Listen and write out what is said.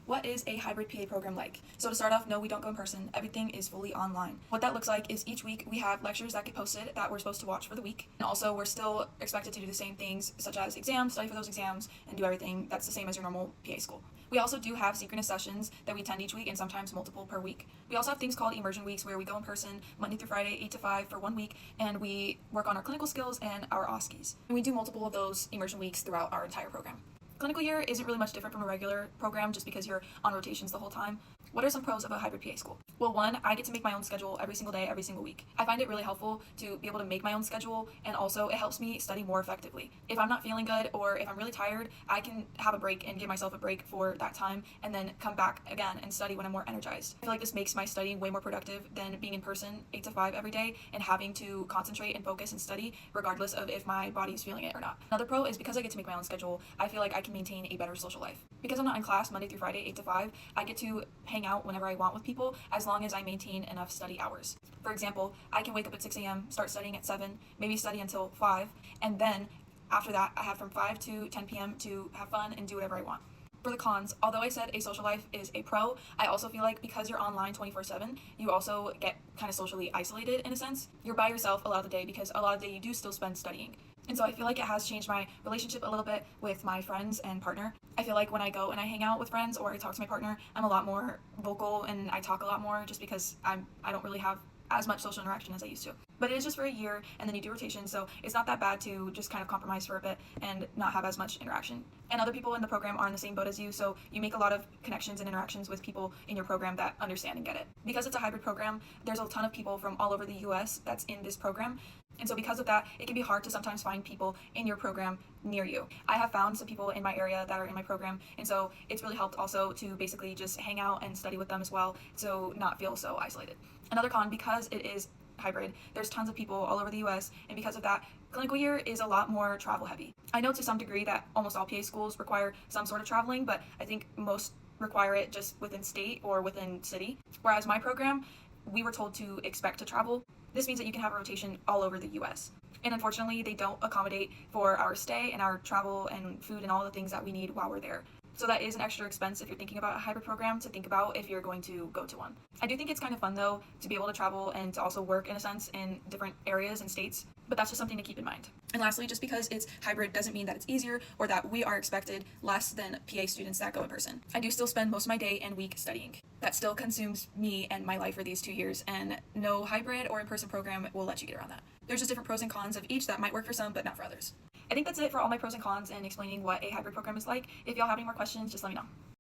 What is a hybrid PA program like? So to start off, no, we don't go in person. Everything is fully online. What that looks like is each week we have lectures that get posted that we're supposed to watch for the week. And also we're still expected to do the same things such as exams, study for those exams, and do everything that's the same as your normal PA school. We also do have synchronous sessions that we attend each week and sometimes multiple per week. We also have things called immersion weeks where we go in person Monday through Friday, 8 to 5 for 1 week, and we work on our clinical skills and our OSCEs. And we do multiple of those immersion weeks throughout our entire program. Clinical year isn't really much different from a regular program just because you're on rotations the whole time. What are some pros of a hybrid PA school? Well, one, I get to make my own schedule every single day, every single week. I find it really helpful to be able to make my own schedule, and also it helps me study more effectively. If I'm not feeling good or if I'm really tired, I can have a break and give myself a break for that time and then come back again and study when I'm more energized. I feel like this makes my studying way more productive than being in person 8 to 5 every day and having to concentrate and focus and study regardless of if my body's feeling it or not. Another pro is because I get to make my own schedule, I feel like I can maintain a better social life. Because I'm not in class Monday through Friday, 8 to 5, I get to hang out whenever I want with people as long as I maintain enough study hours. For example, I can wake up at 6 a.m., start studying at 7, maybe study until 5, and then after that, I have from 5 to 10 p.m. to have fun and do whatever I want. For the cons, although I said a social life is a pro, I also feel like because you're online 24/7, you also get kind of socially isolated in a sense. You're by yourself a lot of the day because a lot of the day you do still spend studying. And so I feel like it has changed my relationship a little bit with my friends and partner. I feel like when I go and I hang out with friends or I talk to my partner, I'm a lot more vocal and I talk a lot more just because I don't really have as much social interaction as I used to. But it is just for a year and then you do rotation, so it's not that bad to just kind of compromise for a bit and not have as much interaction. And other people in the program are in the same boat as you, so you make a lot of connections and interactions with people in your program that understand and get it. Because it's a hybrid program, there's a ton of people from all over the US that's in this program. And so because of that, it can be hard to sometimes find people in your program near you. I have found some people in my area that are in my program, and so it's really helped also to basically just hang out and study with them as well, so not feel so isolated. Another con, because it is hybrid, there's tons of people all over the US, and because of that, clinical year is a lot more travel heavy. I know to some degree that almost all PA schools require some sort of traveling, but I think most require it just within state or within city. Whereas my program, we were told to expect to travel. This means that you can have a rotation all over the US. And unfortunately, they don't accommodate for our stay and our travel and food and all the things that we need while we're there. So that is an extra expense if you're thinking about a hybrid program to think about if you're going to go to one. I do think it's kind of fun though to be able to travel and to also work in a sense in different areas and states, but that's just something to keep in mind. And lastly, just because it's hybrid doesn't mean that it's easier or that we are expected less than PA students that go in person. I do still spend most of my day and week studying. That still consumes me and my life for these 2 years, and no hybrid or in-person program will let you get around that. There's just different pros and cons of each that might work for some but not for others. I think that's it for all my pros and cons and explaining what a hybrid program is like. If y'all have any more questions, just let me know.